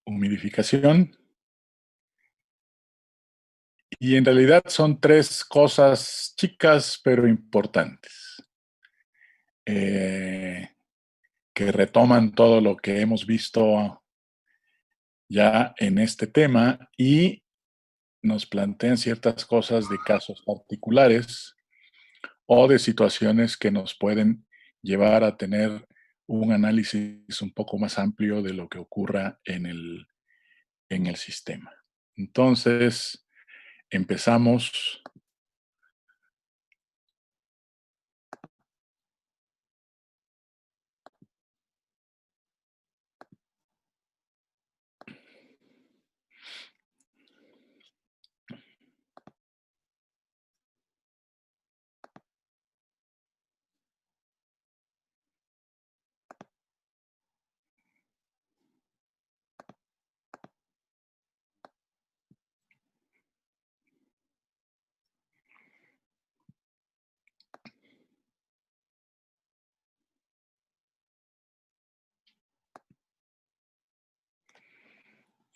humidificación. Y en realidad son tres cosas chicas pero importantes, eh, que retoman todo lo que hemos visto ya en este tema y nos plantean ciertas cosas de casos particulares o de situaciones que nos pueden llevar a tener un análisis un poco más amplio de lo que ocurra en el sistema. Entonces, empezamos.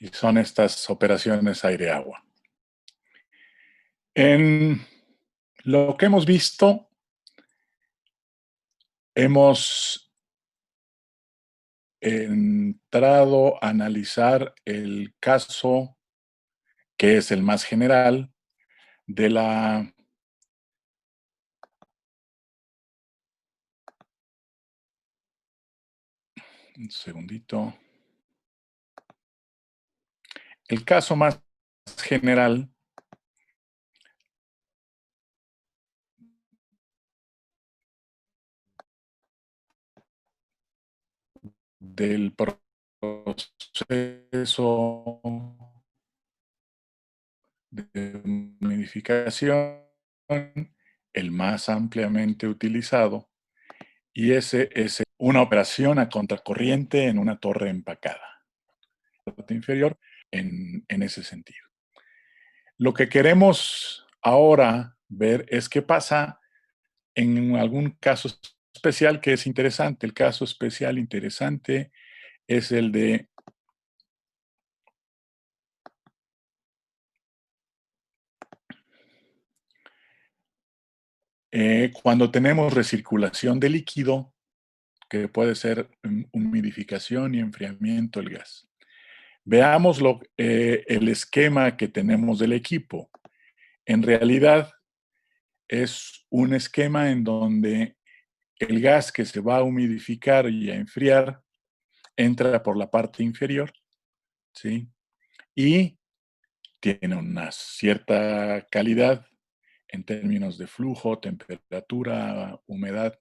Y son estas operaciones aire-agua. En lo que hemos visto, hemos entrado a analizar el caso que es el más general de la un segundito. El caso más general del proceso de humidificación, el más ampliamente utilizado, y ese es una operación a contracorriente en una torre empacada, la parte inferior, en ese sentido. Lo que queremos ahora ver es qué pasa en algún caso especial que es interesante. El caso especial interesante es el de cuando tenemos recirculación de líquido, que puede ser humidificación y enfriamiento del gas. Veamos el esquema que tenemos del equipo. En realidad es un esquema en donde el gas que se va a humidificar y a enfriar entra por la parte inferior, ¿sí? Y tiene una cierta calidad en términos de flujo, temperatura, humedad,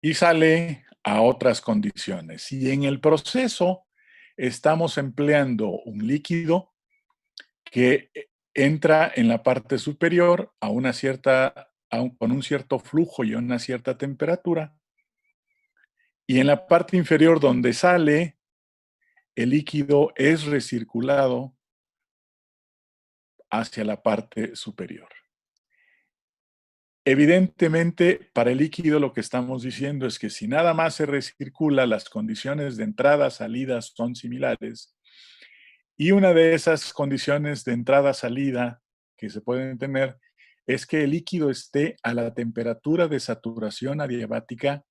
y sale a otras condiciones. Y en el proceso estamos empleando un líquido que entra en la parte superior con un cierto flujo y una cierta temperatura, y en la parte inferior donde sale, el líquido es recirculado hacia la parte superior. Evidentemente, para el líquido lo que estamos diciendo es que si nada más se recircula, las condiciones de entrada, salida son similares, y una de esas condiciones de entrada, salida que se pueden tener es que el líquido esté a la temperatura de saturación adiabática,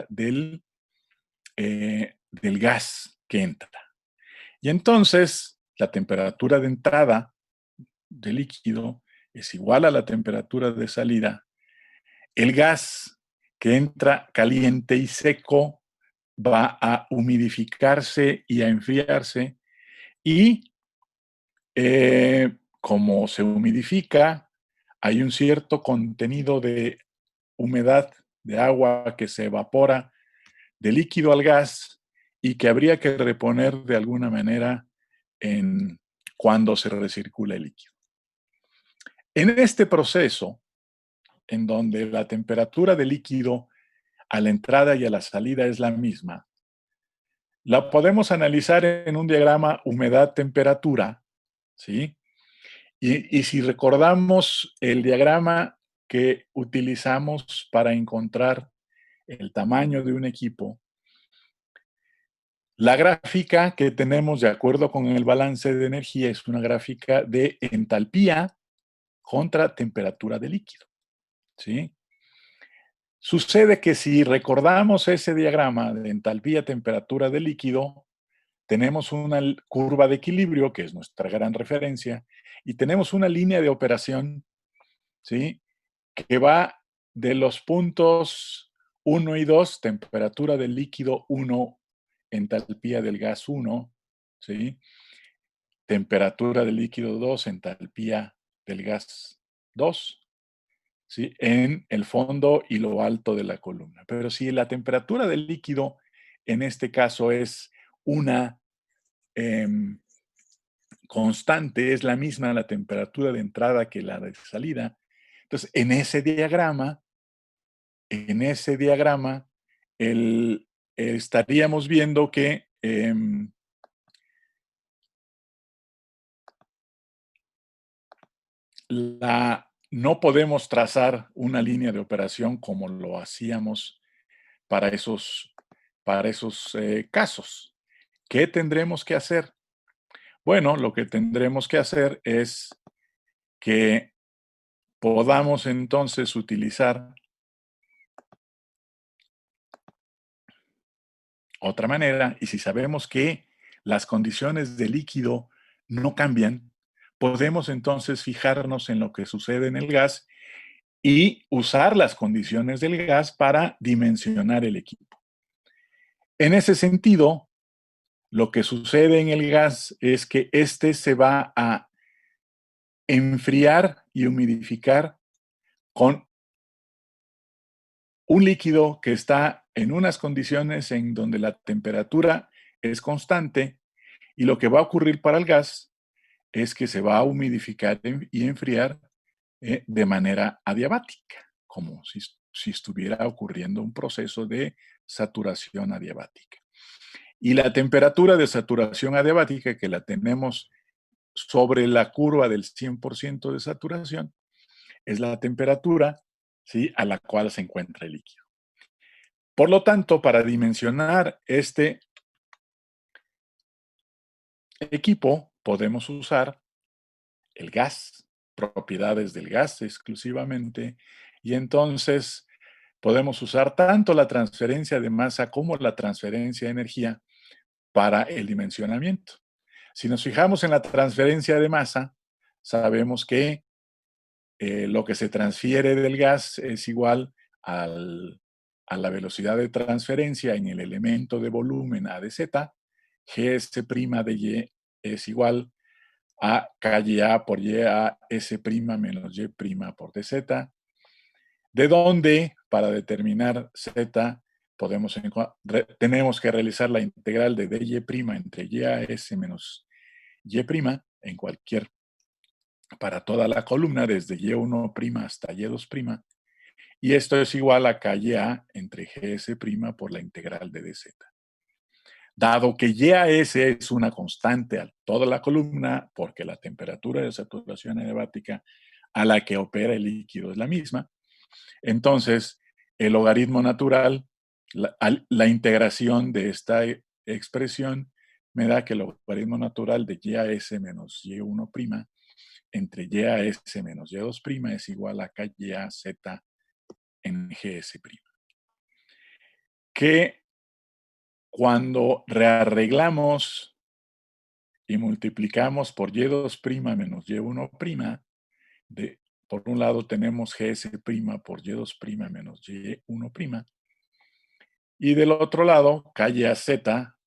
del gas que entra. Y entonces, la temperatura de entrada del líquido es igual a la temperatura de salida. El gas que entra caliente y seco va a humidificarse y a enfriarse, y como se humidifica, hay un cierto contenido de humedad, de agua que se evapora de líquido al gas y que habría que reponer de alguna manera cuando se recircula el líquido. En este proceso, en donde la temperatura del líquido a la entrada y a la salida es la misma, la podemos analizar en un diagrama humedad-temperatura, ¿sí? Y si recordamos el diagrama que utilizamos para encontrar el tamaño de un equipo, La gráfica que tenemos de acuerdo con el balance de energía es una gráfica de entalpía contra temperatura de líquido, ¿sí? Sucede que si recordamos ese diagrama de entalpía-temperatura de líquido, tenemos una curva de equilibrio, que es nuestra gran referencia, y tenemos una línea de operación, ¿sí? Que va de los puntos 1 y 2, temperatura del líquido 1, entalpía del gas 1, ¿sí? Temperatura del líquido 2, entalpía del gas 2, ¿sí? En el fondo y lo alto de la columna. Pero si la temperatura del líquido, en este caso, es una constante, es la misma la temperatura de entrada que la de salida, entonces en ese diagrama, estaríamos viendo que no podemos trazar una línea de operación como lo hacíamos para esos casos. ¿Qué tendremos que hacer? Bueno, lo que tendremos que hacer es que podamos entonces utilizar otra manera, y si sabemos que las condiciones de líquido no cambian, podemos entonces fijarnos en lo que sucede en el gas y usar las condiciones del gas para dimensionar el equipo. En ese sentido, lo que sucede en el gas es que este se va a enfriar y humidificar con un líquido que está en unas condiciones en donde la temperatura es constante, y lo que va a ocurrir para el gas es que se va a humidificar y enfriar de manera adiabática, como si estuviera ocurriendo un proceso de saturación adiabática. Y la temperatura de saturación adiabática, que la tenemos sobre la curva del 100% de saturación, es la temperatura, ¿sí?, a la cual se encuentra el líquido. Por lo tanto, para dimensionar este equipo, podemos usar el gas, propiedades del gas exclusivamente, y entonces podemos usar tanto la transferencia de masa como la transferencia de energía para el dimensionamiento. Si nos fijamos en la transferencia de masa, sabemos que lo que se transfiere del gas es igual a la velocidad de transferencia en el elemento de volumen A de Z, Gs' de Y es igual a KYA por YA S' menos Y' por DZ, de donde para determinar Z tenemos que realizar la integral de dy' entre YAS menos Y' en cualquier, para toda la columna, desde Y1' hasta Y2', y esto es igual a KYA entre GS' por la integral de DZ. Dado que YAS es una constante a toda la columna, porque la temperatura de saturación adiabática a la que opera el líquido es la misma, entonces el logaritmo natural, la integración de esta expresión, me da que el logaritmo natural de YAS menos Y1' entre YAS menos Y2' es igual a KYAZ en GS'. Que cuando rearreglamos y multiplicamos por Y2' menos Y1', por un lado tenemos GS' por Y2' menos Y1', y del otro lado KYZ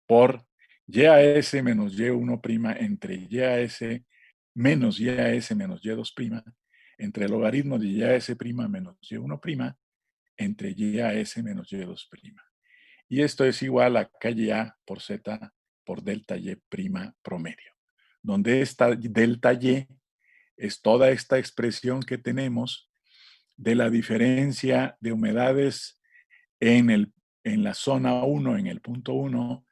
por YAS menos Y1' entre YAS menos YAS menos Y2', entre el logaritmo de YAS' menos Y1' entre YAS menos Y2'. Y esto es igual a KYA por Z por delta Y' promedio, donde esta delta Y es toda esta expresión que tenemos de la diferencia de humedades en la zona 1, en el punto 1,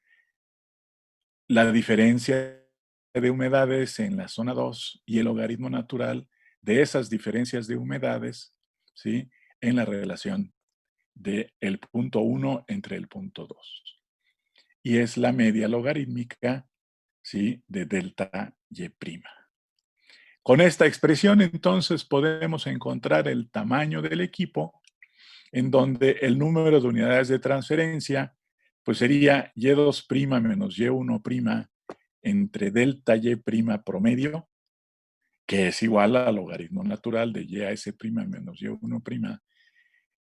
la diferencia de humedades en la zona 2 y el logaritmo natural de esas diferencias de humedades, ¿sí?, en la relación del punto 1 entre el punto 2. y es la media logarítmica, ¿sí?, de delta Y'. Con esta expresión, entonces, podemos encontrar el tamaño del equipo, en donde el número de unidades de transferencia pues sería Y2' menos Y1' entre delta Y' promedio, que es igual al logaritmo natural de Y a S' menos Y1'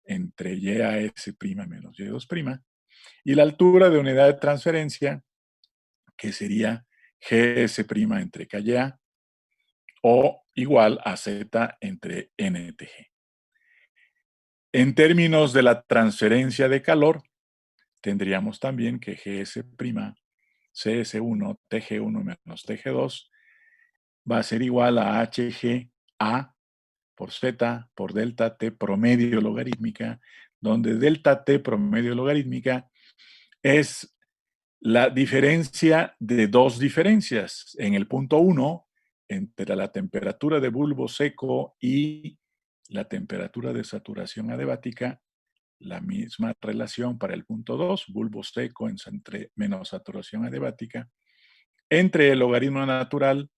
entre Y a S' menos Y2', y la altura de unidad de transferencia, que sería GS' entre KYA, o igual a Z entre NTG. En términos de la transferencia de calor, tendríamos también que GS', CS1, TG1 menos TG2 va a ser igual a HGA por Z por delta T promedio logarítmica, donde delta T promedio logarítmica es la diferencia de dos diferencias. En el punto 1, entre la temperatura de bulbo seco y la temperatura de saturación adiabática, la misma relación para el punto 2, bulbo seco entre menos saturación adiabática, entre el logaritmo natural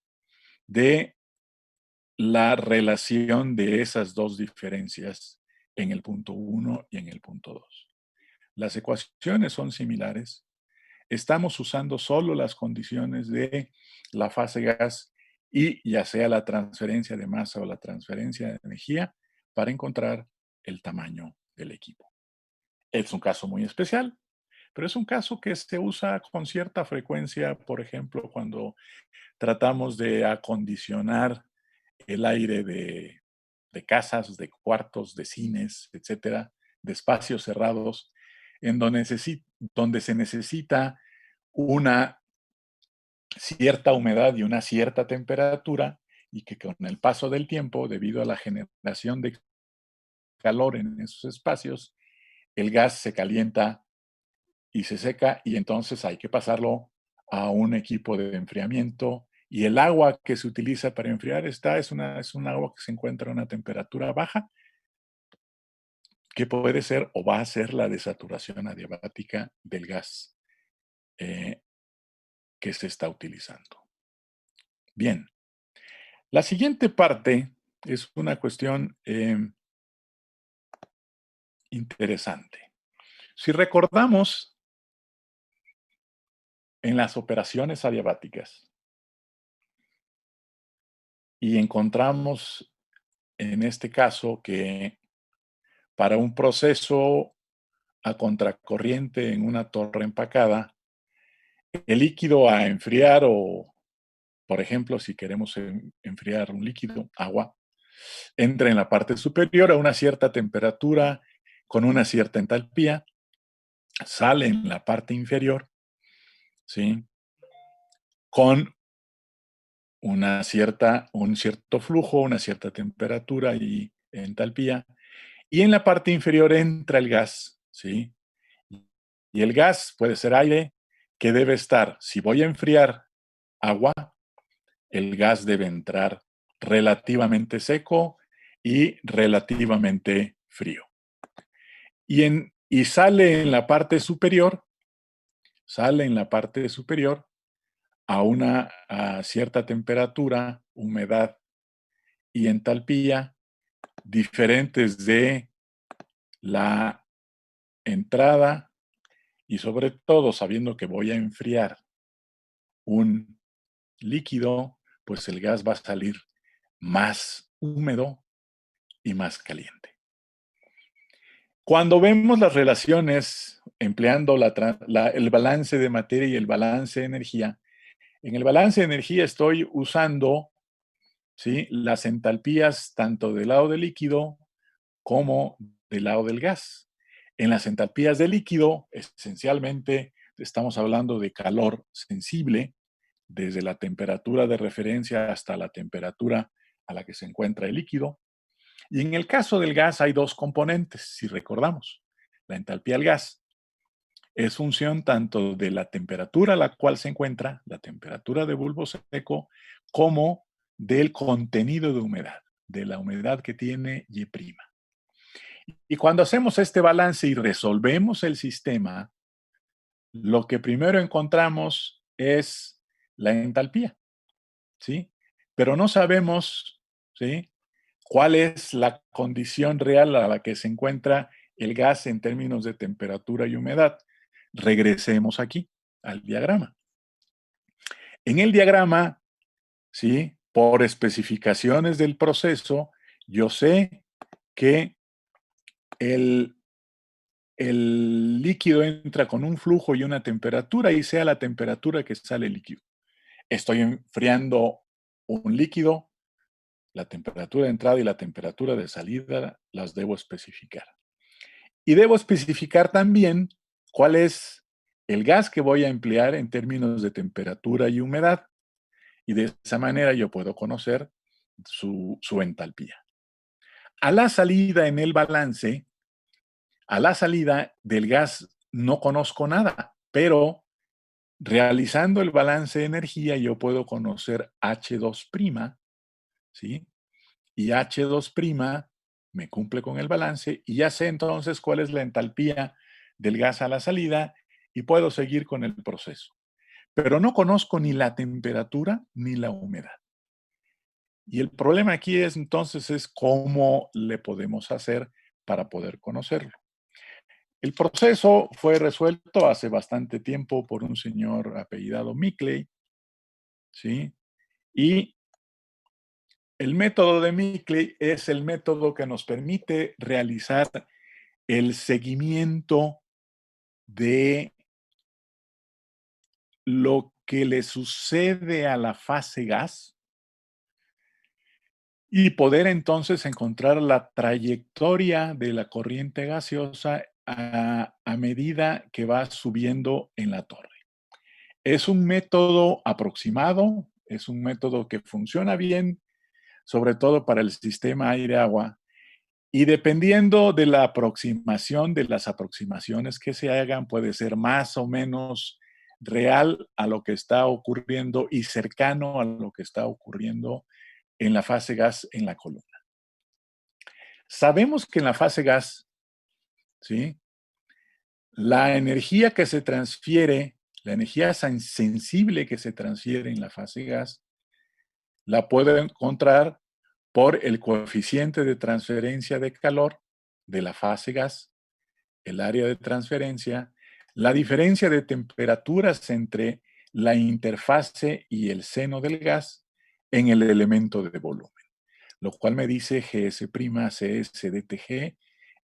de la relación de esas dos diferencias en el punto 1 y en el punto 2. Las ecuaciones son similares. Estamos usando solo las condiciones de la fase gas y ya sea la transferencia de masa o la transferencia de energía para encontrar el tamaño del equipo. Es un caso muy especial, pero es un caso que se usa con cierta frecuencia, por ejemplo, cuando tratamos de acondicionar el aire de casas, de cuartos, de cines, etcétera, de espacios cerrados, en donde se necesita una cierta humedad y una cierta temperatura, y que con el paso del tiempo, debido a la generación de calor en esos espacios, el gas se calienta y se seca, y entonces hay que pasarlo a un equipo de enfriamiento, y el agua que se utiliza para enfriar es un agua que se encuentra a una temperatura baja, que puede ser o va a ser la desaturación adiabática del gas que se está utilizando. Bien, la siguiente parte es una cuestión interesante. Si recordamos, en las operaciones adiabáticas, y encontramos en este caso que para un proceso a contracorriente en una torre empacada, el líquido a enfriar o, por ejemplo, si queremos enfriar un líquido, agua, entra en la parte superior a una cierta temperatura con una cierta entalpía, sale en la parte inferior, ¿sí?, con un cierto flujo, una cierta temperatura y entalpía, y en la parte inferior entra el gas, ¿sí? Y el gas puede ser aire, que debe estar, si voy a enfriar agua, el gas debe entrar relativamente seco y relativamente frío. Y sale en la parte superior, a cierta temperatura, humedad y entalpía diferentes de la entrada, y sobre todo sabiendo que voy a enfriar un líquido, pues el gas va a salir más húmedo y más caliente. Cuando vemos las relaciones empleando el balance de materia y el balance de energía, en el balance de energía estoy usando, ¿sí?, las entalpías tanto del lado del líquido como del lado del gas. En las entalpías del líquido, esencialmente estamos hablando de calor sensible, desde la temperatura de referencia hasta la temperatura a la que se encuentra el líquido. Y en el caso del gas hay dos componentes, si recordamos. La entalpía del gas es función tanto de la temperatura a la cual se encuentra, la temperatura de bulbo seco, como del contenido de humedad, de la humedad que tiene Y'. Y cuando hacemos este balance y resolvemos el sistema, lo que primero encontramos es la entalpía, ¿sí? Pero no sabemos, ¿sí?, cuál es la condición real a la que se encuentra el gas en términos de temperatura y humedad. Regresemos aquí al diagrama. En el diagrama, ¿sí?, por especificaciones del proceso, yo sé que el, el líquido entra con un flujo y una temperatura y sea la temperatura que sale el líquido. Estoy enfriando un líquido, la temperatura de entrada y la temperatura de salida las debo especificar. Y debo especificar también cuál es el gas que voy a emplear en términos de temperatura y humedad. Y de esa manera yo puedo conocer su entalpía. A la salida en el balance, a la salida del gas no conozco nada, pero realizando el balance de energía yo puedo conocer H2', ¿sí? Y H2' me cumple con el balance y ya sé entonces cuál es la entalpía del gas a la salida y puedo seguir con el proceso. Pero no conozco ni la temperatura ni la humedad. Y el problema aquí es entonces es cómo le podemos hacer para poder conocerlo. El proceso fue resuelto hace bastante tiempo por un señor apellidado Mickley, ¿sí? Y el método de Mickley es el método que nos permite realizar el seguimiento de lo que le sucede a la fase gas y poder entonces encontrar la trayectoria de la corriente gaseosa a medida que va subiendo en la torre. Es un método aproximado, es un método que funciona bien, sobre todo para el sistema aire-agua, y dependiendo de la aproximación, de las aproximaciones que se hagan, puede ser más o menos real a lo que está ocurriendo y cercano a lo que está ocurriendo en la fase gas en la columna. Sabemos que en la fase gas, ¿sí?, la energía que se transfiere, la energía sensible que se transfiere en la fase gas, la puedo encontrar por el coeficiente de transferencia de calor de la fase gas, el área de transferencia, la diferencia de temperaturas entre la interfase y el seno del gas en el elemento de volumen, lo cual me dice Gs' Cs dTg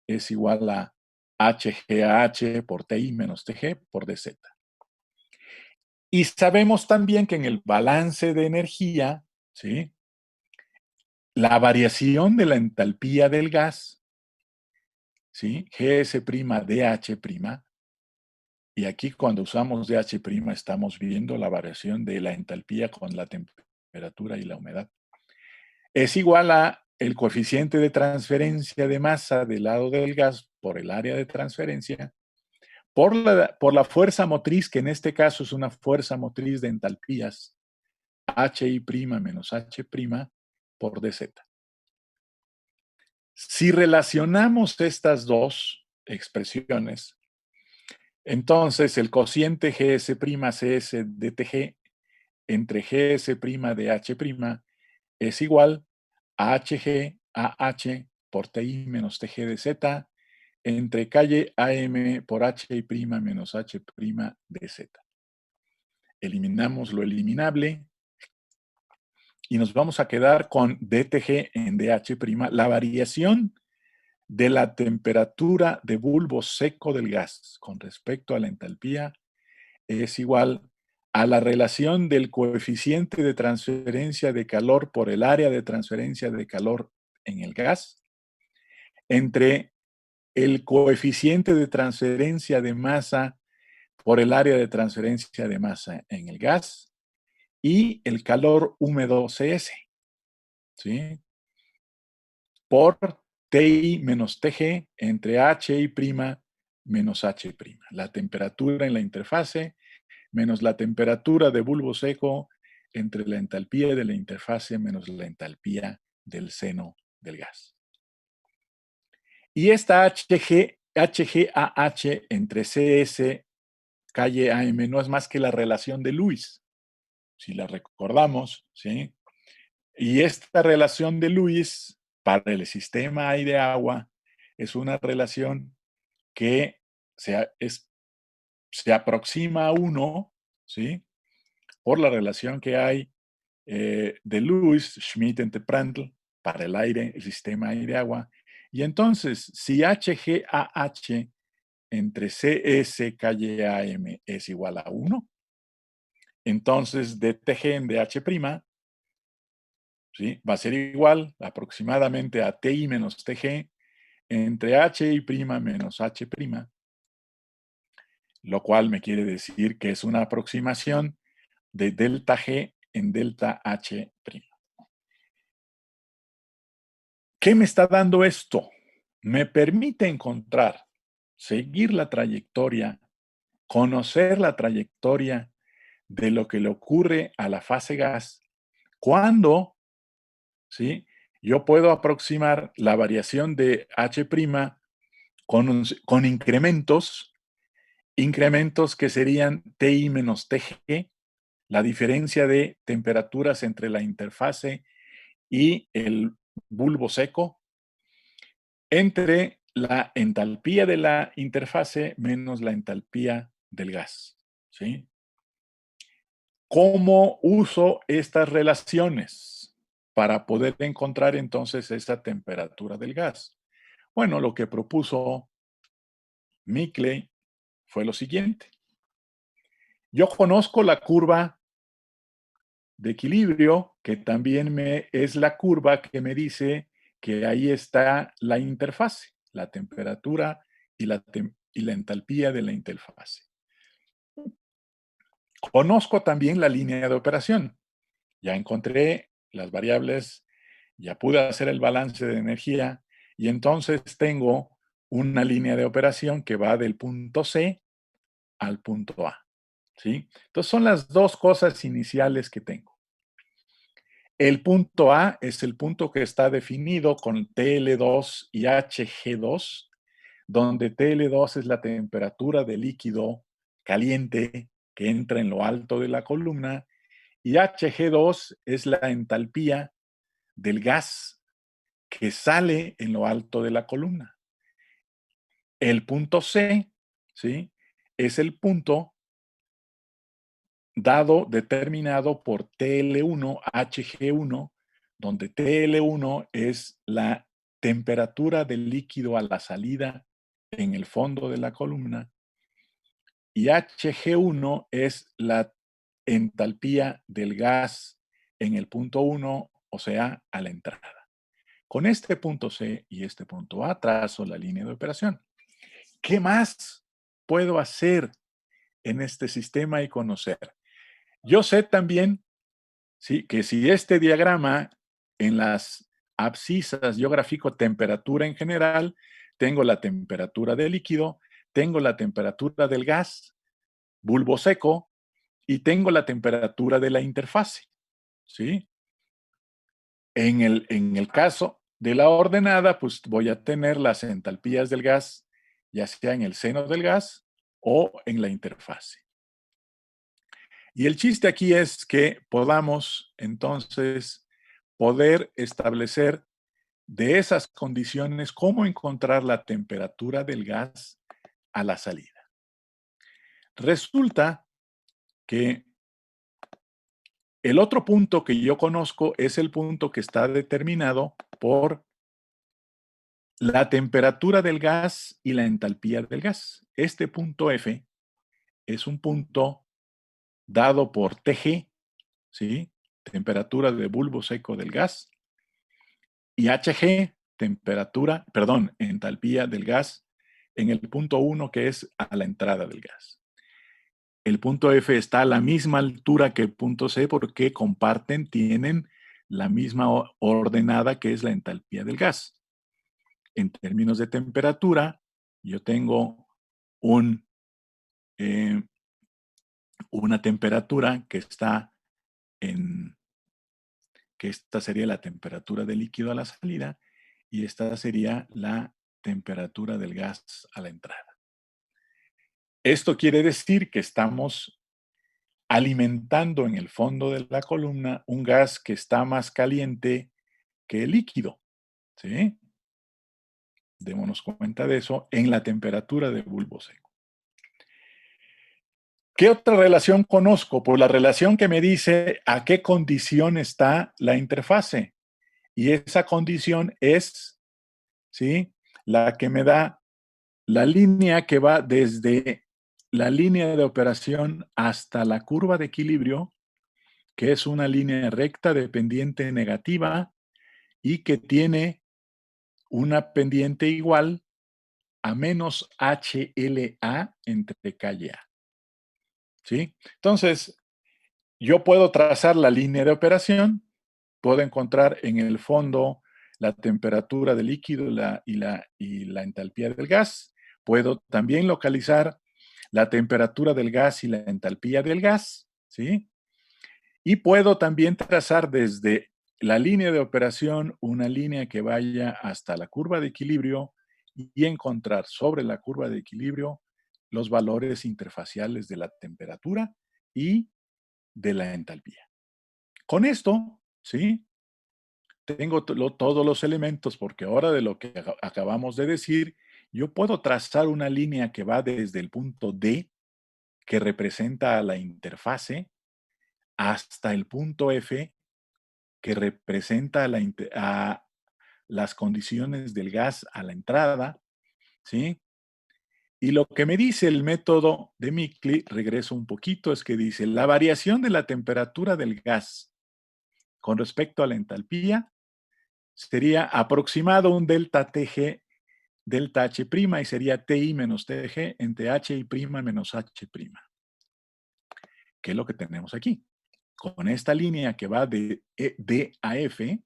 es igual a HGAH por Ti menos Tg por dz. Y sabemos también que en el balance de energía, ¿sí?, la variación de la entalpía del gas, ¿sí?, Gs' dH', y aquí cuando usamos dH' estamos viendo la variación de la entalpía con la temperatura y la humedad, es igual a el coeficiente de transferencia de masa del lado del gas por el área de transferencia, por la fuerza motriz, que en este caso es una fuerza motriz de entalpías, Hi' menos H' por dz. Si relacionamos estas dos expresiones, entonces el cociente Gs' Cs dTg entre Gs' dH' es igual a Hg a H por Ti menos Tg de z entre calle AM por Hi' menos H' de z. Eliminamos lo eliminable y nos vamos a quedar con dTg en dH', la variación de la temperatura de bulbo seco del gas con respecto a la entalpía es igual a la relación del coeficiente de transferencia de calor por el área de transferencia de calor en el gas entre el coeficiente de transferencia de masa por el área de transferencia de masa en el gas y el calor húmedo Cs, ¿sí?, por Ti menos Tg entre Hi' menos H', la temperatura en la interfase menos la temperatura de bulbo seco entre la entalpía de la interfase menos la entalpía del seno del gas. Y esta HGAH entre CS calle AM no es más que la relación de Lewis, si la recordamos, ¿sí? Y esta relación de Lewis para el sistema aire-agua es una relación que se aproxima a 1, ¿sí? Por la relación que hay de Lewis, Schmidt entre Prandtl para el aire, el sistema aire-agua. Y entonces, si HGAH entre CS calle AM es igual a 1, entonces DTG en DH', ¿sí? Va a ser igual aproximadamente a TI menos TG entre HI' menos H', lo cual me quiere decir que es una aproximación de delta G en delta H'. ¿Qué me está dando esto? Me permite encontrar, seguir la trayectoria, conocer la trayectoria de lo que le ocurre a la fase gas cuando, ¿sí? Yo puedo aproximar la variación de H' con incrementos que serían TI menos TG, la diferencia de temperaturas entre la interfase y el bulbo seco, entre la entalpía de la interfase menos la entalpía del gas, ¿sí? ¿Cómo uso estas relaciones para poder encontrar entonces esta temperatura del gas? Bueno, lo que propuso Mickley fue lo siguiente. Yo conozco la curva de equilibrio, que también es la curva que me dice que ahí está la interfase, la temperatura y la entalpía de la interfase. Conozco también la línea de operación. Ya encontré las variables, ya pude hacer el balance de energía y entonces tengo una línea de operación que va del punto C al punto A, ¿sí? Entonces son las dos cosas iniciales que tengo. El punto A es el punto que está definido con TL2 y HG2, donde TL2 es la temperatura del líquido caliente que entra en lo alto de la columna y HG2 es la entalpía del gas que sale en lo alto de la columna. El punto C, ¿sí? Es el punto determinado por TL1, HG1, donde TL1 es la temperatura del líquido a la salida en el fondo de la columna y HG1 es la entalpía del gas en el punto 1, o sea, a la entrada. Con este punto C y este punto A trazo la línea de operación. ¿Qué más puedo hacer en este sistema y conocer? Yo sé también, ¿sí?, que si este diagrama en las abscisas yo grafico temperatura en general, tengo la temperatura del líquido, tengo la temperatura del gas, bulbo seco, y tengo la temperatura de la interfase, ¿sí? En el caso de la ordenada, pues voy a tener las entalpías del gas, ya sea en el seno del gas o en la interfase. Y el chiste aquí es que podamos entonces poder establecer de esas condiciones cómo encontrar la temperatura del gas a la salida. Resulta que el otro punto que yo conozco es el punto que está determinado por la temperatura del gas y la entalpía del gas. Este punto F es un punto dado por TG, ¿sí? Temperatura de bulbo seco del gas, y HG, entalpía del gas en el punto 1 que es a la entrada del gas. El punto F está a la misma altura que el punto C porque tienen la misma ordenada que es la entalpía del gas. En términos de temperatura, yo tengo eh, una temperatura que está que esta sería la temperatura del líquido a la salida y esta sería la temperatura del gas a la entrada. Esto quiere decir que estamos alimentando en el fondo de la columna un gas que está más caliente que el líquido, ¿sí? Démonos cuenta de eso en la temperatura de bulbo seco. ¿Qué otra relación conozco? Pues la relación que me dice a qué condición está la interfase. Y esa condición es, ¿sí? La que me da la línea que va desde la línea de operación hasta la curva de equilibrio, que es una línea recta de pendiente negativa y que tiene una pendiente igual a menos HLA entre K y A. ¿Sí? Entonces, yo puedo trazar la línea de operación, puedo encontrar en el fondo la temperatura del líquido y la entalpía del gas. Puedo también localizar la temperatura del gas y la entalpía del gas, ¿sí? Y puedo también trazar desde la línea de operación una línea que vaya hasta la curva de equilibrio y encontrar sobre la curva de equilibrio los valores interfaciales de la temperatura y de la entalpía. Con esto, ¿sí? Tengo todos los elementos porque ahora de lo que acabamos de decir, yo puedo trazar una línea que va desde el punto D, que representa a la interfase, hasta el punto F, que representa a las condiciones del gas a la entrada, ¿sí? Y lo que me dice el método de Mickley, regreso un poquito, es que dice, la variación de la temperatura del gas con respecto a la entalpía sería aproximado un delta TG, delta H' y sería TI menos TG entre HI' menos H'. ¿Qué es lo que tenemos aquí? Con esta línea que va de D a F,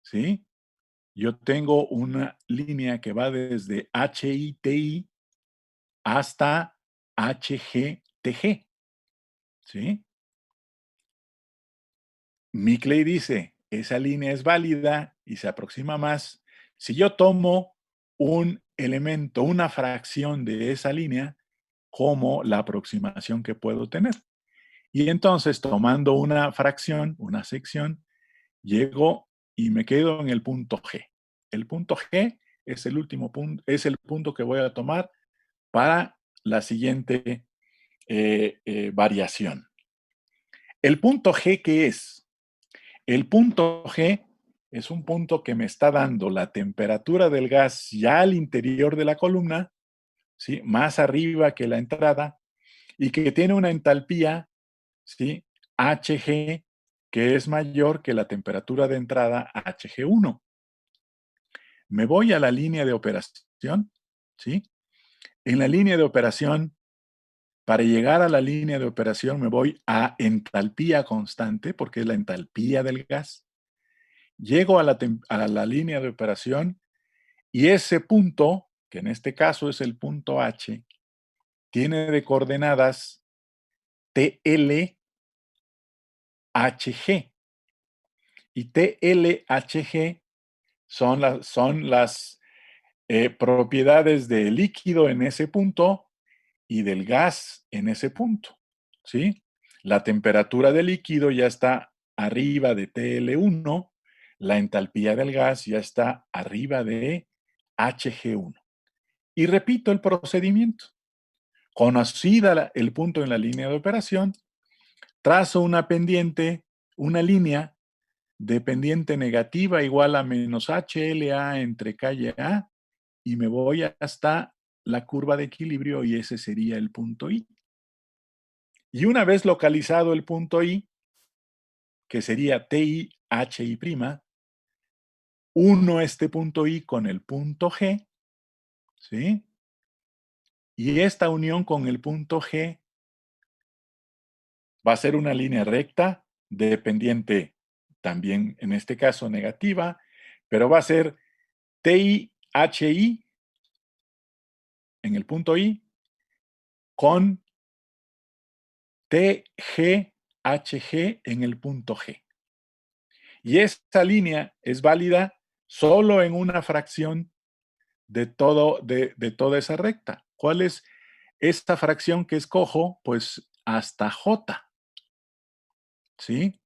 ¿sí? Yo tengo una línea que va desde HITI hasta HGTG, ¿sí? Mickley dice, esa línea es válida y se aproxima más. Si yo tomo un elemento, una fracción de esa línea, como la aproximación que puedo tener. Y entonces, tomando una fracción, una sección, llego y me quedo en el punto G. El punto G es el último punto, es el punto que voy a tomar para la siguiente variación. El punto G, ¿qué es? El punto G es un punto que me está dando la temperatura del gas ya al interior de la columna, ¿sí? Más arriba que la entrada, y que tiene una entalpía, ¿sí? Hg, que es mayor que la temperatura de entrada Hg1. Me voy a la línea de operación, ¿sí? En la línea de operación, para llegar a la línea de operación, me voy a entalpía constante, porque es la entalpía del gas. Llego a la línea de operación y ese punto, que en este caso es el punto H, tiene de coordenadas TLHG. Y TLHG son las propiedades del líquido en ese punto y del gas en ese punto, ¿sí? La temperatura del líquido ya está arriba de TL1, la entalpía del gas ya está arriba de Hg1. Y repito el procedimiento. Conocida el punto en la línea de operación, trazo una pendiente, una línea de pendiente negativa igual a menos HLA entre K y A y me voy hasta la curva de equilibrio y ese sería el punto I. Y una vez localizado el punto I, que sería TI, HI', uno este punto I con el punto G, ¿sí? Y esta unión con el punto G va a ser una línea recta de pendiente también, en este caso negativa, pero va a ser TI, HI en el punto I con TG, HG en el punto G. Y esta línea es válida solo en una fracción de toda esa recta. ¿Cuál es esta fracción que escojo, pues hasta J, ¿sí?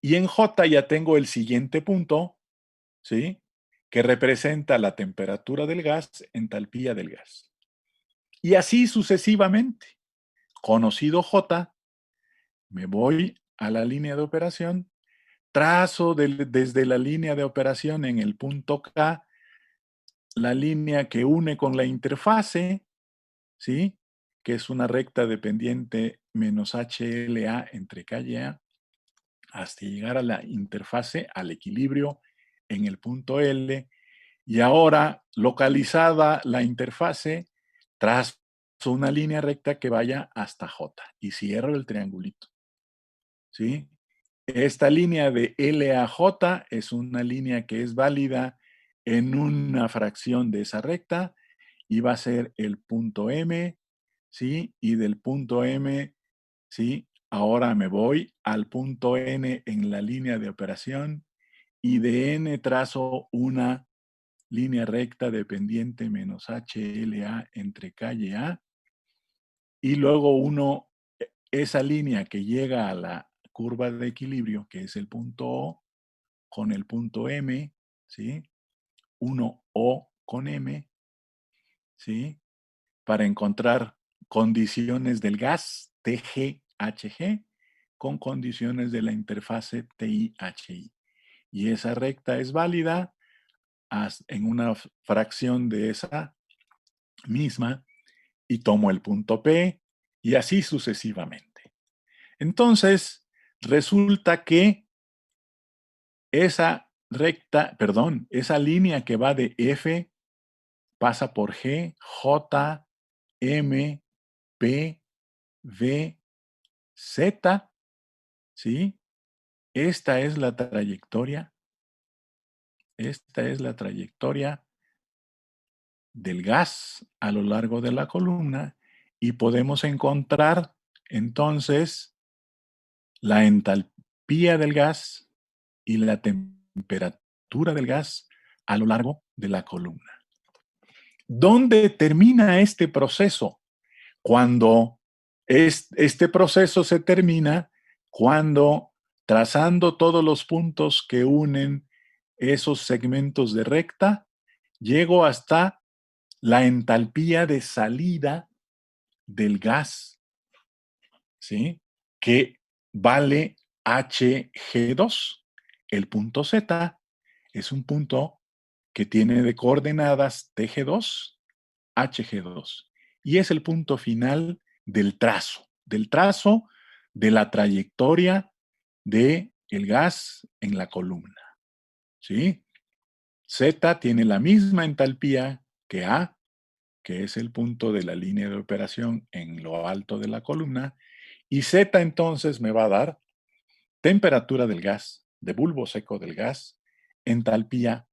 Y en J ya tengo el siguiente punto, ¿sí? Que representa la temperatura del gas, entalpía del gas. Y así sucesivamente. Conocido J, me voy a la línea de operación, trazo desde la línea de operación en el punto K, la línea que une con la interfase, ¿sí? Que es una recta dependiente menos HLA entre K y A, hasta llegar a la interfase, al equilibrio en el punto L. Y ahora, localizada la interfase, trazo una línea recta que vaya hasta J y cierro el triangulito, ¿sí? Esta línea de L a J es una línea que es válida en una fracción de esa recta y va a ser el punto M, ¿sí? Y del punto M, ¿sí? Ahora me voy al punto N en la línea de operación y de N trazo una línea recta dependiente menos HLA entre K y A. Y luego esa línea que llega a la curva de equilibrio, que es el punto O, con el punto M, ¿sí? 1O con M, ¿sí? Para encontrar condiciones del gas TG-HG con condiciones de la interfase TI-HI. Y esa recta es válida en una fracción de esa misma y tomo el punto P y así sucesivamente. Entonces, resulta que esa recta, perdón, esa línea que va de F pasa por G, J, M, P, V, Z, ¿sí? Esta es la trayectoria del gas a lo largo de la columna y podemos encontrar entonces la entalpía del gas y la temperatura del gas a lo largo de la columna. ¿Dónde termina este proceso? Cuando este proceso se termina cuando trazando todos los puntos que unen esos segmentos de recta, llego hasta la entalpía de salida del gas, ¿sí? Que vale Hg2. El punto Z es un punto que tiene de coordenadas Tg2, Hg2. Y es el punto final del trazo de la trayectoria del gas en la columna, ¿sí? Z tiene la misma entalpía que A, que es el punto de la línea de operación en lo alto de la columna, y Z entonces me va a dar temperatura del gas, de bulbo seco del gas, entalpía,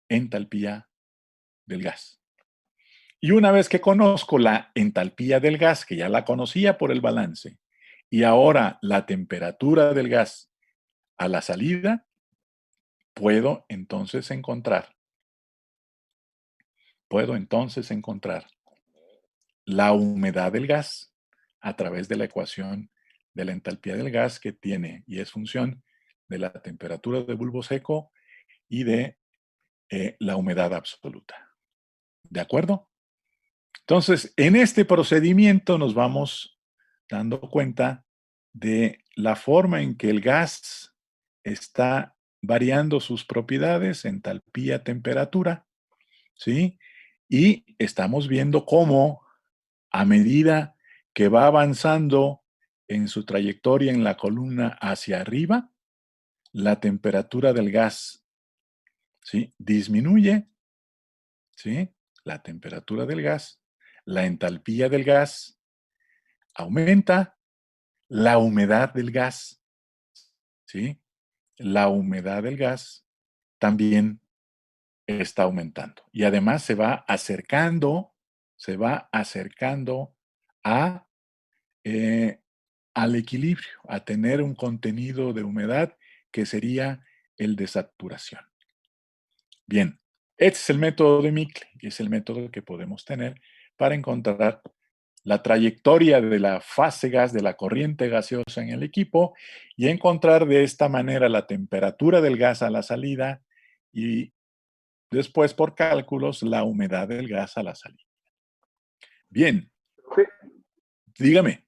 entalpía del gas. Y una vez que conozco la entalpía del gas, que ya la conocía por el balance, y ahora la temperatura del gas a la salida, puedo entonces encontrar la humedad del gas a través de la ecuación de la entalpía del gas que tiene y es función de la temperatura de bulbo seco y de la humedad absoluta. ¿De acuerdo? Entonces, en este procedimiento nos vamos dando cuenta de la forma en que el gas está variando sus propiedades, entalpía, temperatura, ¿sí? Y estamos viendo cómo a medida que va avanzando en su trayectoria en la columna hacia arriba, la temperatura del gas, ¿sí? Disminuye, ¿sí? La temperatura del gas, la entalpía del gas aumenta, la humedad del gas, ¿sí? La humedad del gas también está aumentando. Y además se va acercando a, eh, al equilibrio, a tener un contenido de humedad que sería el de saturación. Bien, este es el método de Micle y es el método que podemos tener para encontrar la trayectoria de la fase gas, de la corriente gaseosa en el equipo, y encontrar de esta manera la temperatura del gas a la salida y después, por cálculos, la humedad del gas a la salida. Bien, Profe, dígame.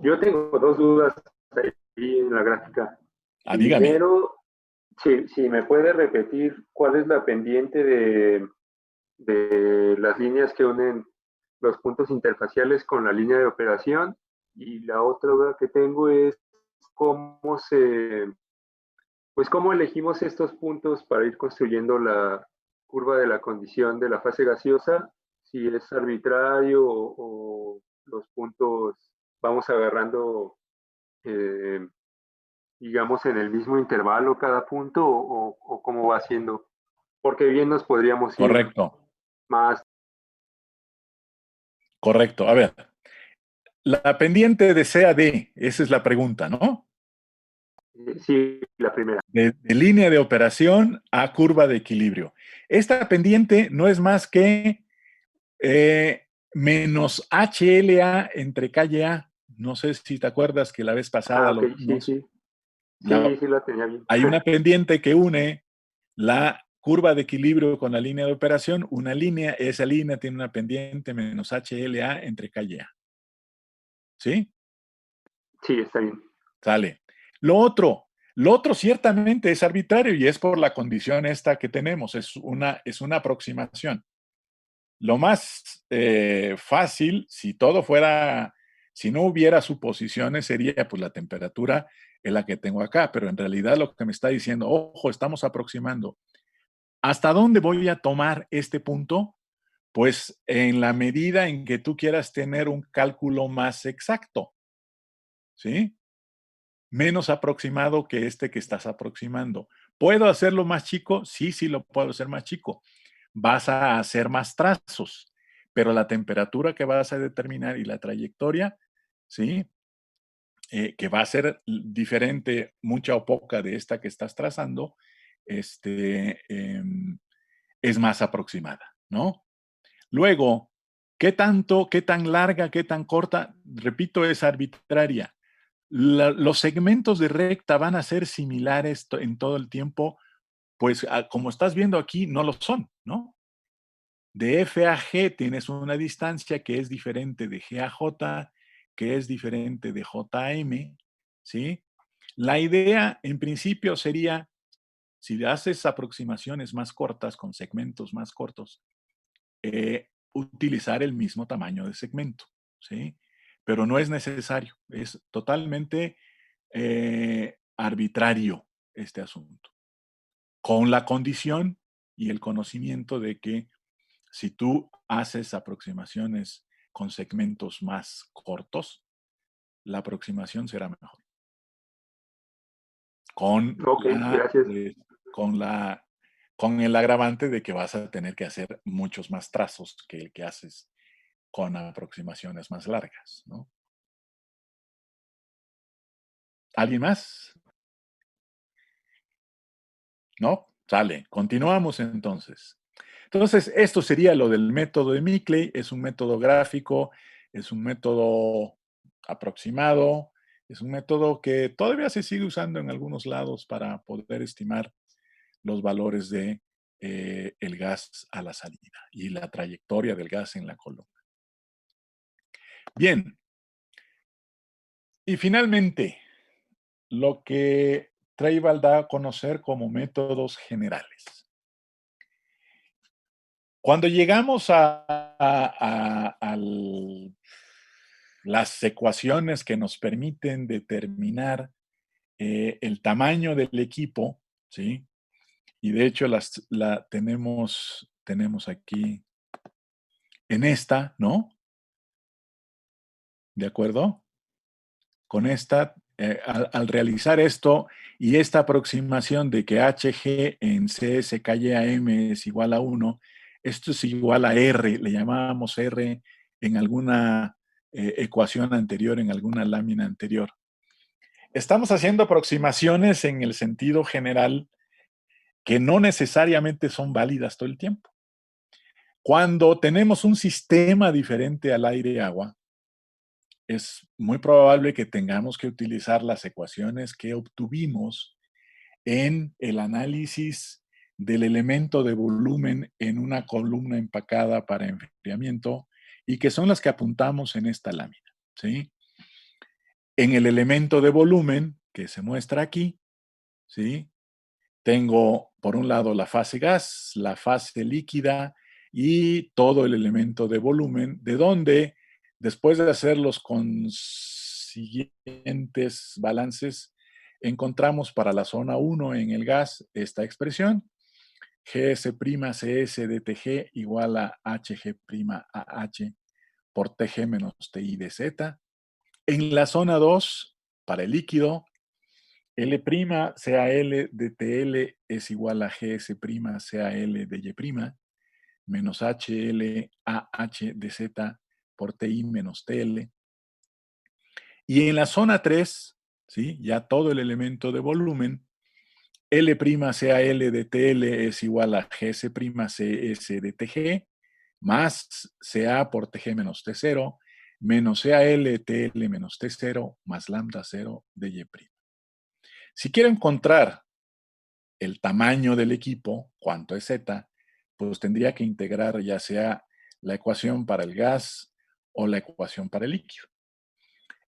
yo tengo dos dudas ahí en la gráfica. Dígame. Primero, si me puede repetir cuál es la pendiente de las líneas que unen los puntos interfaciales con la línea de operación. Y la otra duda que tengo es cómo pues cómo elegimos estos puntos para ir construyendo la curva de la condición de la fase gaseosa, si es arbitrario o los puntos vamos agarrando, eh, digamos, en el mismo intervalo cada punto o cómo va siendo, porque bien nos podríamos ir Correcto, más. correcto. A ver, la pendiente de C a D, esa es la pregunta, ¿no? Sí, la primera. De línea de operación a curva de equilibrio. Esta pendiente no es más que menos HLA entre KA. No sé si te acuerdas que la vez pasada Ok, lo sí, vimos. sí. Sí, la tenía bien. Hay una pendiente que une la curva de equilibrio con la línea de operación. Una línea, esa línea tiene una pendiente menos HLA entre KA. ¿Sí? Sí, está bien. Sale. Lo otro ciertamente es arbitrario y es por la condición esta que tenemos, es una aproximación. Lo más fácil, si no hubiera suposiciones, sería pues la temperatura en la que tengo acá, pero en realidad lo que me está diciendo, ojo, estamos aproximando. ¿Hasta dónde voy a tomar este punto? Pues en la medida en que tú quieras tener un cálculo más exacto, ¿sí? Menos aproximado que este que estás aproximando. ¿Puedo hacerlo más chico? Sí, sí lo puedo hacer más chico. Vas a hacer más trazos, pero la temperatura que vas a determinar y la trayectoria, ¿sí? Que va a ser diferente, mucha o poca de esta que estás trazando, este, es más aproximada, ¿no? Luego, ¿qué tanto, qué tan larga, qué tan corta? Repito, es arbitraria. Los segmentos de recta van a ser similares en todo el tiempo, pues como estás viendo aquí, no lo son, ¿no? De F a G tienes una distancia que es diferente de G a J, que es diferente de J a M, ¿sí? La idea, en principio, sería, si haces aproximaciones más cortas, con segmentos más cortos, utilizar el mismo tamaño de segmento, ¿sí? Pero no es necesario, es totalmente arbitrario este asunto, con la condición y el conocimiento de que si tú haces aproximaciones con segmentos más cortos, la aproximación será mejor. Con Ok, gracias. con la, con el agravante de que vas a tener que hacer muchos más trazos que el que haces con aproximaciones más largas, ¿no? ¿Alguien más? ¿No? Sale. Continuamos entonces. Entonces, esto sería lo del método de Mickley. Es un método gráfico, es un método aproximado, es un método que todavía se sigue usando en algunos lados para poder estimar los valores de el gas a la salida y la trayectoria del gas en la columna. Bien. Y finalmente, lo que Treival da a conocer como métodos generales. Cuando llegamos a las ecuaciones que nos permiten determinar el tamaño del equipo, ¿sí? Y de hecho la tenemos aquí en esta, ¿no? ¿De acuerdo? Con esta, al realizar esto y esta aproximación de que HG en CSKYAM es igual a 1, esto es igual a R, le llamábamos R en alguna ecuación anterior, en alguna lámina anterior. Estamos haciendo aproximaciones en el sentido general que no necesariamente son válidas todo el tiempo. Cuando tenemos un sistema diferente al aire y agua, es muy probable que tengamos que utilizar las ecuaciones que obtuvimos en el análisis del elemento de volumen en una columna empacada para enfriamiento y que son las que apuntamos en esta lámina, ¿sí? En el elemento de volumen que se muestra aquí, ¿sí? Tengo por un lado la fase gas, la fase líquida y todo el elemento de volumen, de donde después de hacer los consiguientes balances, encontramos para la zona 1 en el gas esta expresión, GS' dTg igual a HG' por Tg menos Ti de Z. En la zona 2, para el líquido, L'Cal de TL es igual a GS' de Y' menos HLAH de Z por TI menos TL. Y en la zona 3, ¿sí? Ya todo el elemento de volumen, L'Cal de TL es igual a GS'(CS) de TG más CA por TG menos T0 menos CAL TL menos T0 más lambda 0 de Y'. Si quiero encontrar el tamaño del equipo, cuánto es Z, pues tendría que integrar ya sea la ecuación para el gas o la ecuación para el líquido.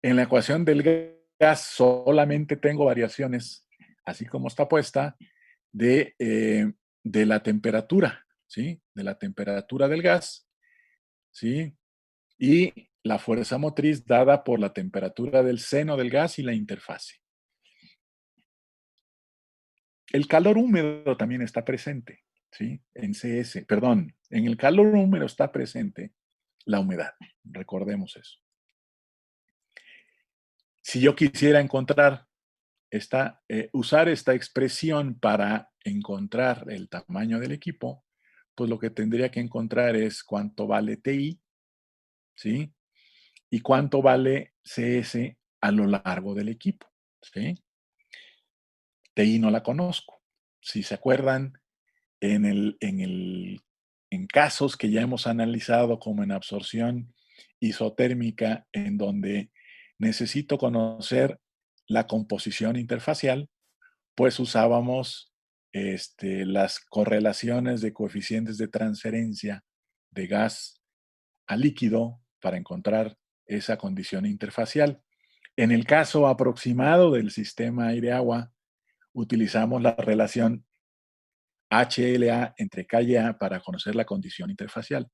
En la ecuación del gas solamente tengo variaciones, así como está puesta, de la temperatura, ¿sí? De la temperatura del gas, ¿sí? Y la fuerza motriz dada por la temperatura del seno del gas y la interfase. El calor húmedo también está presente, ¿sí? En CS, perdón, en el calor húmedo está presente la humedad, recordemos eso. Si yo quisiera encontrar usar esta expresión para encontrar el tamaño del equipo, pues lo que tendría que encontrar es cuánto vale TI, ¿sí? Y cuánto vale CS a lo largo del equipo, ¿sí? TI no la conozco. Si se acuerdan, en casos que ya hemos analizado como en absorción isotérmica, en donde necesito conocer la composición interfacial, pues usábamos las correlaciones de coeficientes de transferencia de gas a líquido para encontrar esa condición interfacial. En el caso aproximado del sistema aire-agua, utilizamos la relación HLA entre K y A para conocer la condición interfacial.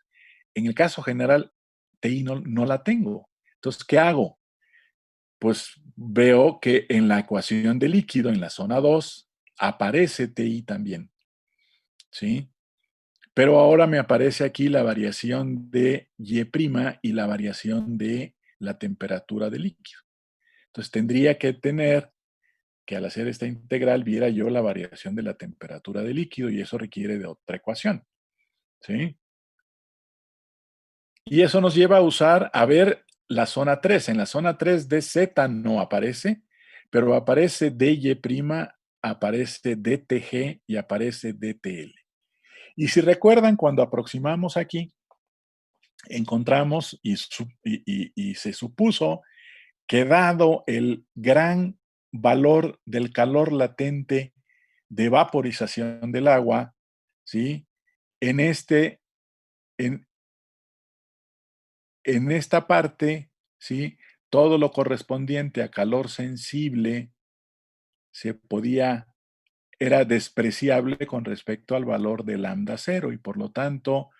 En el caso general, TI no la tengo. Entonces, ¿qué hago? Pues veo que en la ecuación de líquido, en la zona 2, aparece TI también, ¿sí? Pero ahora me aparece aquí la variación de Y' y la variación de la temperatura del líquido. Entonces, tendría que tener que al hacer esta integral viera yo la variación de la temperatura del líquido y eso requiere de otra ecuación, ¿sí? Y eso nos lleva a usar, a ver la zona 3. En la zona 3 dz no aparece, pero aparece dy', aparece dtg y aparece dtl. Y si recuerdan, cuando aproximamos aquí, encontramos y se supuso que dado el gran valor del calor latente de vaporización del agua, ¿sí? En, en, en esta parte, ¿sí? Todo lo correspondiente a calor sensible era despreciable con respecto al valor de lambda cero y por lo tanto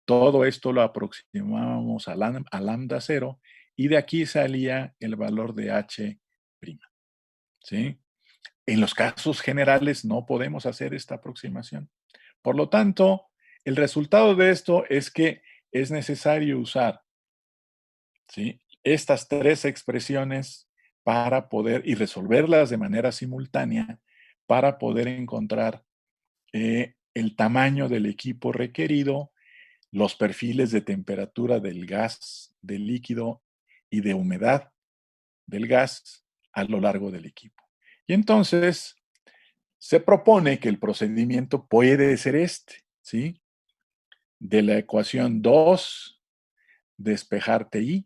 todo esto lo aproximábamos a lambda cero y de aquí salía el valor de H', ¿sí? En los casos generales no podemos hacer esta aproximación. Por lo tanto, el resultado de esto es que es necesario usar, ¿sí?, estas tres expresiones para poder y resolverlas de manera simultánea para poder encontrar el tamaño del equipo requerido, los perfiles de temperatura del gas, del líquido y de humedad del gas a lo largo del equipo. Y entonces se propone que el procedimiento puede ser este, ¿sí? de la ecuación 2, despejar TI.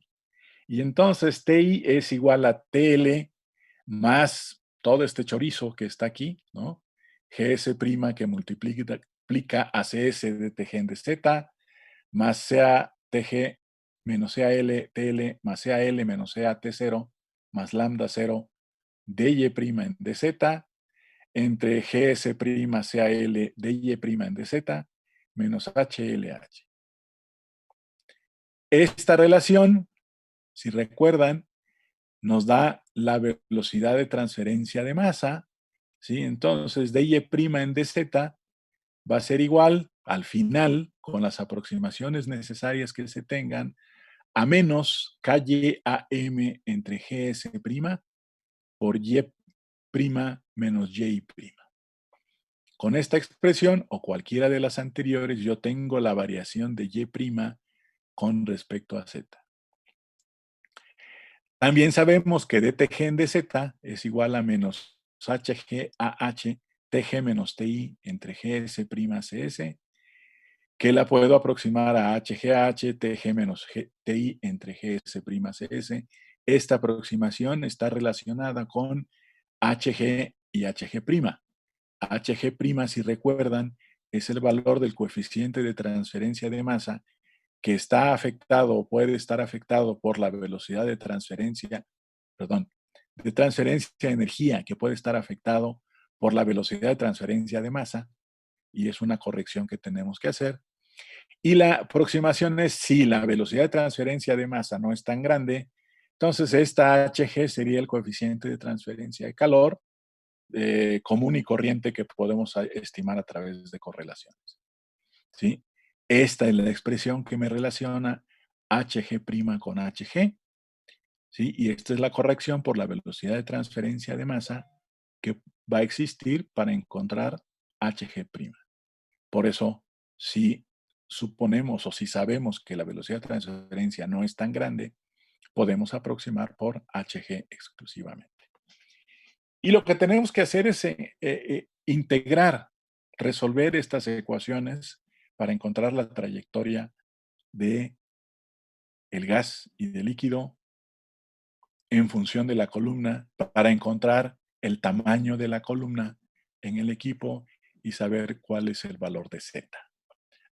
Y entonces TI es igual a TL más todo este chorizo que está aquí, ¿no? GS' que multiplica a CS de TG de Z, más CATG menos CAL TL más CAL menos CAT0 más lambda 0 DY' en DZ entre GS' CAL DY' en DZ menos HLH. Esta relación, si recuerdan, nos da la velocidad de transferencia de masa, ¿sí? Entonces, DY' en DZ va a ser igual, al final, con las aproximaciones necesarias que se tengan, a menos KYAM entre GS' por Y' menos Y'. Con esta expresión, o cualquiera de las anteriores, yo tengo la variación de Y' con respecto a Z. También sabemos que dTg en dz es igual a menos HGAH TG menos TI entre GS' CS, que la puedo aproximar a HGH TG menos TI entre GS' CS. Esta aproximación está relacionada con HG y HG'. HG', si recuerdan, es el valor del coeficiente de transferencia de masa que está afectado o puede estar afectado por la velocidad de transferencia de energía, que puede estar afectado por la velocidad de transferencia de masa, y es una corrección que tenemos que hacer. Y la aproximación es si la velocidad de transferencia de masa no es tan grande, entonces esta Hg sería el coeficiente de transferencia de calor común y corriente que podemos estimar a través de correlaciones. ¿Sí? Esta es la expresión que me relaciona Hg' con Hg, ¿sí? Y esta es la corrección por la velocidad de transferencia de masa que va a existir para encontrar Hg'. Por eso, si suponemos o si sabemos que la velocidad de transferencia no es tan grande, podemos aproximar por Hg exclusivamente. Y lo que tenemos que hacer es integrar, resolver estas ecuaciones para encontrar la trayectoria de el gas y del líquido en función de la columna para encontrar el tamaño de la columna en el equipo y saber cuál es el valor de Z.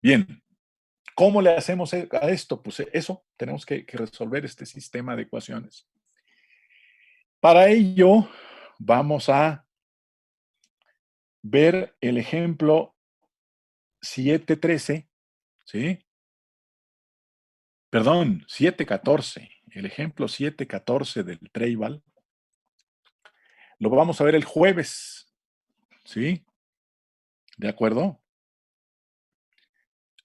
Bien, ¿cómo le hacemos a esto? Pues eso, tenemos que resolver este sistema de ecuaciones. Para ello, vamos a ver el ejemplo 7.13, ¿sí? Perdón, 7.14. El ejemplo 7.14 del Treibal lo vamos a ver el jueves, ¿sí? ¿De acuerdo?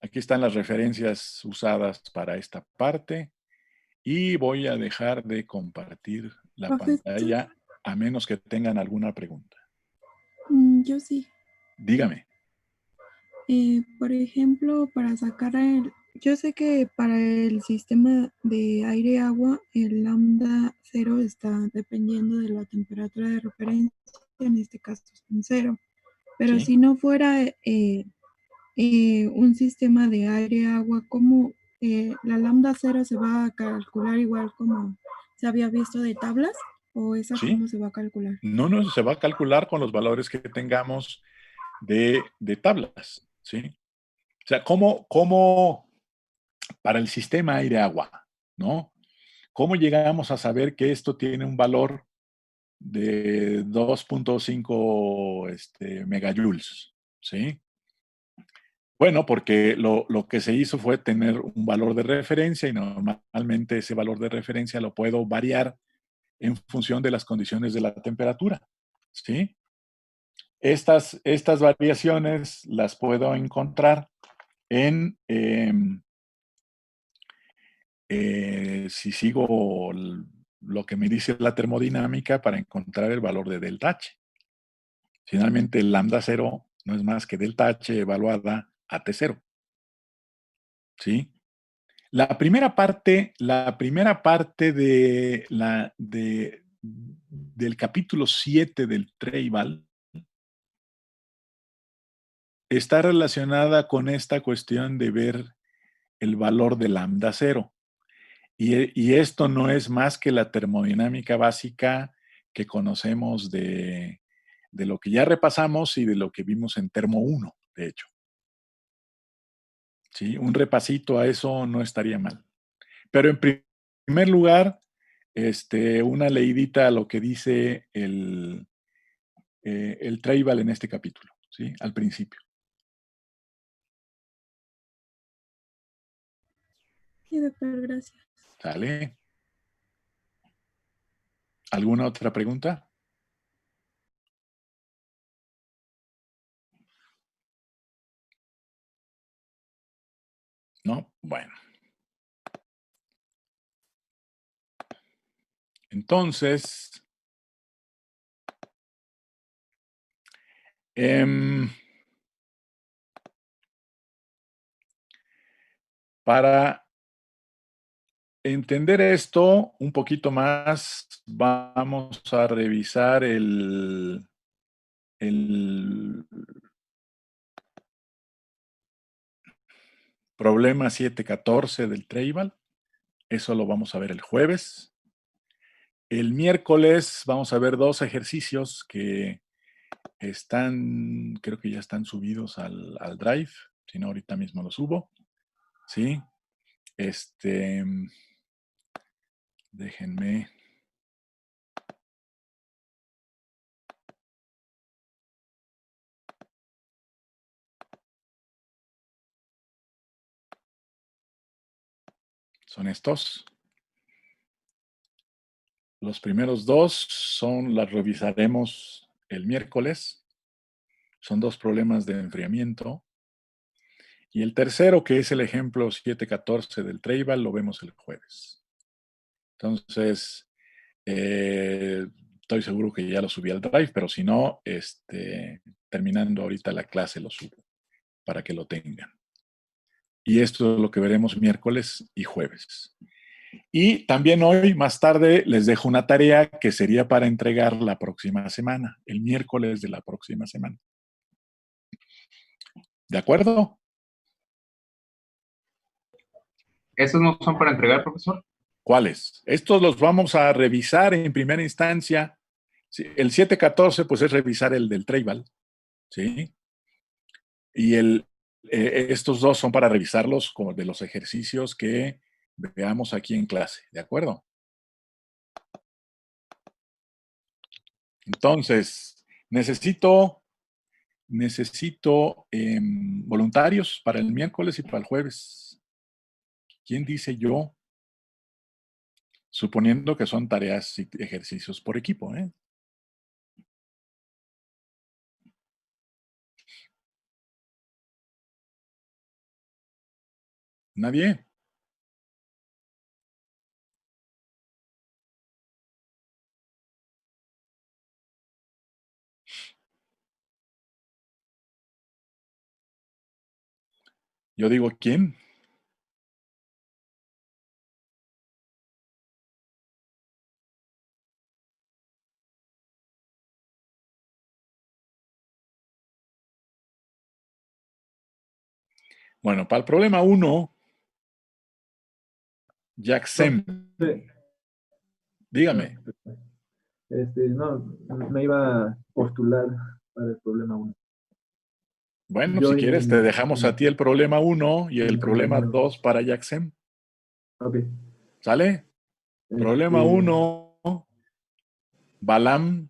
Aquí están las referencias usadas para esta parte y voy a dejar de compartir la Profesor, pantalla a menos que tengan alguna pregunta. yo sí. Dígame. Por ejemplo, para sacar yo sé que para el sistema de aire-agua, el lambda 0 está dependiendo de la temperatura de referencia, en este caso es un 0. Pero ¿Sí? si no fuera un sistema de aire-agua, ¿cómo la lambda 0 se va a calcular igual como se había visto de tablas? ¿O esa ¿Sí? cómo se va a calcular? No, se va a calcular con los valores que tengamos de tablas, ¿sí? O sea, ¿cómo para el sistema aire-agua, ¿no? ¿Cómo llegamos a saber que esto tiene un valor de 2.5 megajoules? ¿Sí? Bueno, porque lo que se hizo fue tener un valor de referencia y normalmente ese valor de referencia lo puedo variar en función de las condiciones de la temperatura. ¿Sí? Estas variaciones las puedo encontrar en, si sigo lo que me dice la termodinámica para encontrar el valor de delta H. Finalmente, el lambda 0 no es más que delta H evaluada a T0. ¿Sí? La primera parte del capítulo 7 del Treibal está relacionada con esta cuestión de ver el valor de lambda cero. Y esto no es más que la termodinámica básica que conocemos de lo que ya repasamos y de lo que vimos en Termo 1, de hecho. ¿Sí? Un repasito a eso no estaría mal. Pero en primer lugar, una leidita a lo que dice el Treibal en este capítulo, ¿sí? Al principio. Sí, doctor, gracias. ¿Sale? ¿Alguna otra pregunta? ¿No? Bueno. Entonces, para entender esto un poquito más, vamos a revisar el problema 714 del Treibal. Eso lo vamos a ver el jueves. El miércoles vamos a ver 2 ejercicios que están, creo que ya están subidos al Drive. Si no, ahorita mismo los subo. ¿Sí? Déjenme. Son estos. Los primeros 2 las revisaremos el miércoles. Son 2 problemas de enfriamiento. Y el tercero, que es el ejemplo 714 del Treibal, lo vemos el jueves. Entonces, estoy seguro que ya lo subí al Drive, pero si no, terminando ahorita la clase lo subo para que lo tengan. Y esto es lo que veremos miércoles y jueves. Y también hoy, más tarde, les dejo una tarea que sería para entregar la próxima semana, el miércoles de la próxima semana. ¿De acuerdo? ¿Esos no son para entregar, profesor? ¿Cuáles? Estos los vamos a revisar en primera instancia. Sí, el 714, pues es revisar el del Treibal, ¿sí? Y estos 2 son para revisarlos como de los ejercicios que veamos aquí en clase, ¿de acuerdo? Entonces, necesito voluntarios para el miércoles y para el jueves. ¿Quién dice yo? Suponiendo que son tareas y ejercicios por equipo, ¿eh? ¿Nadie? Yo digo, ¿quién? Bueno, para el problema 1, Jackson, dígame. No, me iba a postular para el problema 1. Bueno, Yo si quieres, te dejamos a ti el problema 1 y el problema problema 2 para Jackson. Ok. ¿Sale? Problema 1, Balam.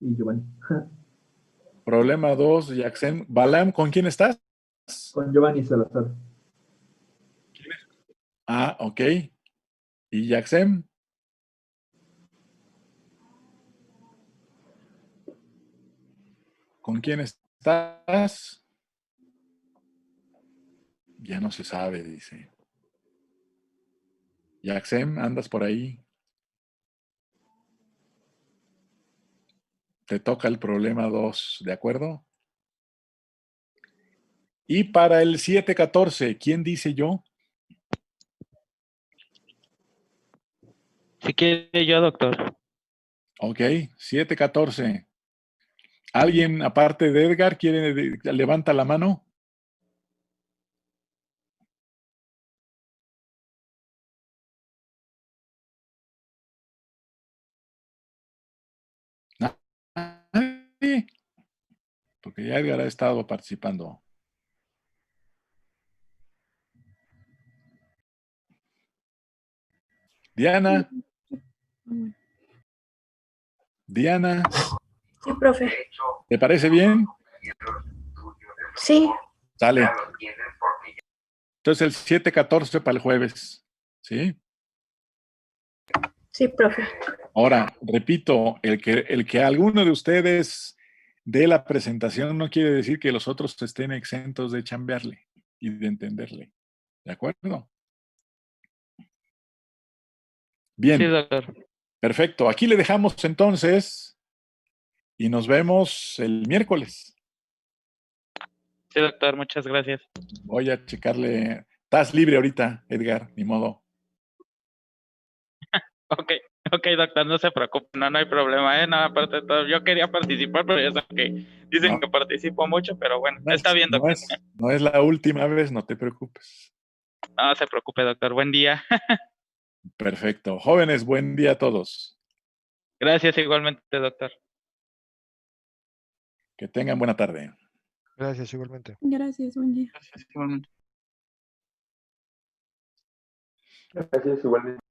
Y Giovanni. Problema 2, Jackson. Balam, ¿con quién estás? Con Giovanni Salazar. Ah, ok. ¿Y Jackson? ¿Con quién estás? Ya no se sabe, dice. Jackson, ¿andas por ahí? Te toca el problema 2, ¿de acuerdo? Y para el 714, ¿quién dice yo? Si quiere yo, doctor. Ok, 714. ¿Alguien, aparte de Edgar, levanta la mano? Nadie, porque ya Edgar ha estado participando. Diana. Diana, Sí, profe. ¿te parece bien? Sí, Sale. Entonces el 7-14 para el jueves. ¿Sí? sí, profe. Ahora, repito, el que alguno de ustedes dé la presentación no quiere decir que los otros estén exentos de chambearle y de entenderle. ¿De acuerdo? Bien. Sí, doctor. Perfecto. Aquí le dejamos entonces y nos vemos el miércoles. Sí, doctor, muchas gracias. Voy a checarle. Estás libre ahorita, Edgar, ni modo. Ok, doctor, no se preocupe, no hay problema, ¿eh? No, aparte de todo, yo quería participar, pero ya saben que dicen No. que participo mucho, pero bueno, está bien, doctor. No es la última vez, no te preocupes. No se preocupe, doctor, buen día. Perfecto. Jóvenes, buen día a todos. Gracias igualmente, doctor. Que tengan buena tarde. Gracias, igualmente. Gracias, buen día. Gracias igualmente. Gracias, igualmente.